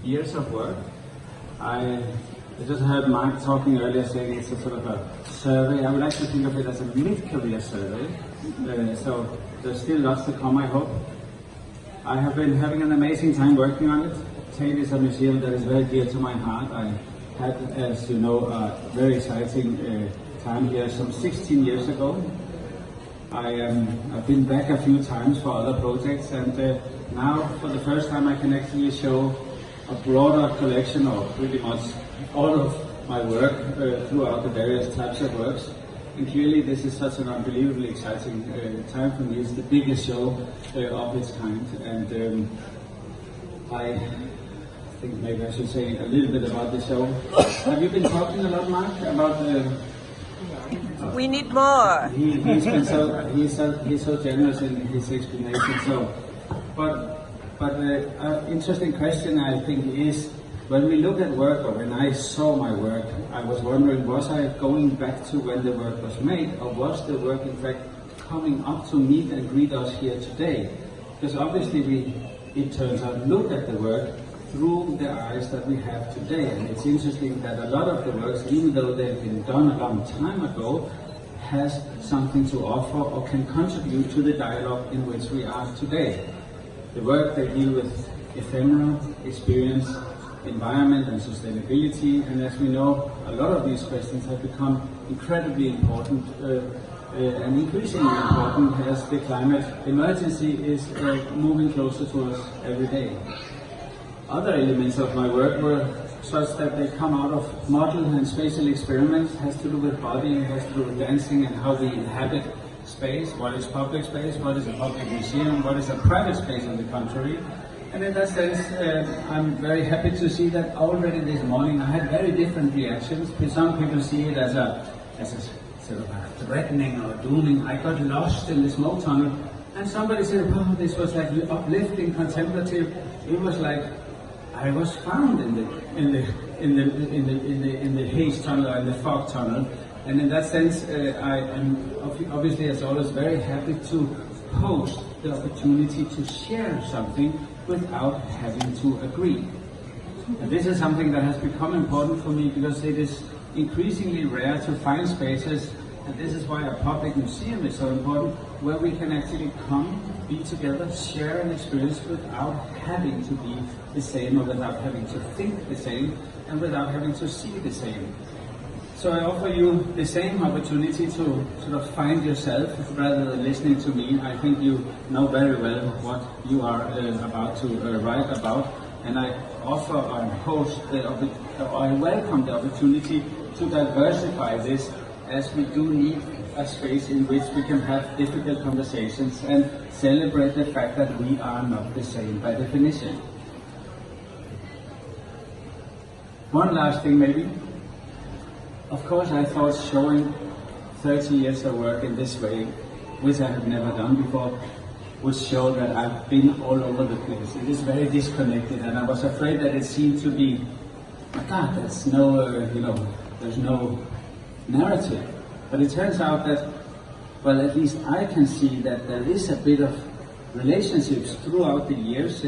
years of work. I just heard Mark talking earlier saying it's a sort of a survey. I would like to think of it as a mid-career survey. So there's still lots to come, I hope. I have been having an amazing time working on it. Tate is a museum that is very dear to my heart. I had, as you know, a very exciting time here some 16 years ago. I've been back a few times for other projects, and now for the first time I can actually show a broader collection of pretty much all of my work throughout the various types of works. And clearly this is such an unbelievably exciting time for me. It's the biggest show of its kind, and I think maybe I should say a little bit about the show. Have you been talking a lot, Mark, about we need more. He's so generous in his explanation. So, but interesting question I think is, when we look at work, or when I saw my work, I was wondering, was I going back to when the work was made, or was the work in fact coming up to meet and greet us here today? Because obviously it turns out, look at the work through the eyes that we have today. And it's interesting that a lot of the works, even though they've been done a long time ago, has something to offer or can contribute to the dialogue in which we are today. The work they deal with ephemeral experience, environment and sustainability, and as we know, a lot of these questions have become incredibly important and increasingly important as the climate emergency is moving closer to us every day. Other elements of my work were such that they come out of model and spatial experiments, has to do with body, has to do with dancing and how we inhabit space, what is public space, what is a public museum, what is a private space on the contrary. And in that sense, I'm very happy to see that already this morning I had very different reactions. Some people see it as a sort of a threatening or dooming. I got lost in the smoke tunnel, and somebody said, "Oh, this was like uplifting, contemplative." It was like I was found in the haze tunnel or in the fog tunnel. And in that sense, I am obviously, as always, very happy to host the opportunity to share something without having to agree. And this is something that has become important for me because it is increasingly rare to find spaces, and this is why a public museum is so important, where we can actually come, be together, share an experience without having to be the same, or without having to think the same, and without having to see the same. So I offer you the same opportunity to sort of find yourself rather than listening to me. I think you know very well what you are about to write about, and I offer and host I welcome the opportunity to diversify this, as we do need a space in which we can have difficult conversations and celebrate the fact that we are not the same by definition. One last thing maybe. Of course, I thought showing 30 years of work in this way, which I have never done before, would show that I've been all over the place. It is very disconnected, and I was afraid that it seemed to be, my God, there's no, there's no narrative. But it turns out that, well, at least I can see that there is a bit of relationships throughout the years.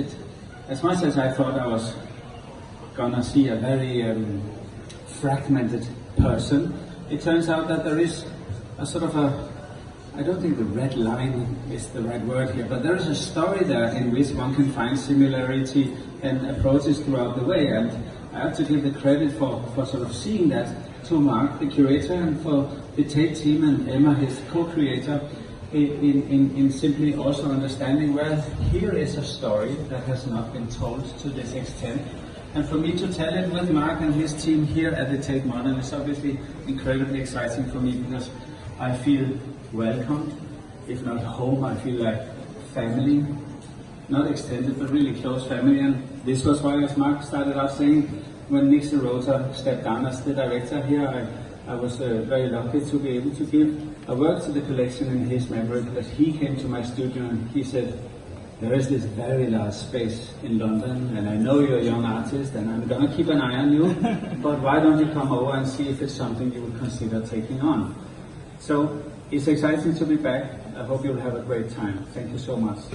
As much as I thought I was gonna see a very fragmented person, it turns out that there is a sort of I don't think the red line is the right word here, but there is a story there in which one can find similarity and approaches throughout the way. And I have to give the credit for sort of seeing that to Mark, the curator, and for the Tate team and Emma, his co-creator, in simply also understanding, well, here is a story that has not been told to this extent. And for me to tell it with Mark and his team here at the Tate Modern is obviously incredibly exciting for me, because I feel welcomed, if not home. I feel like family, not extended, but really close family. And this was why, as Mark started out saying, when Nick Sirota stepped down as the director here, I was very lucky to be able to give a work to the collection in his memory, because he came to my studio and he said, there is this very large space in London, and I know you're a young artist, and I'm going to keep an eye on you, but why don't you come over and see if it's something you would consider taking on? So it's exciting to be back. I hope you'll have a great time. Thank you so much.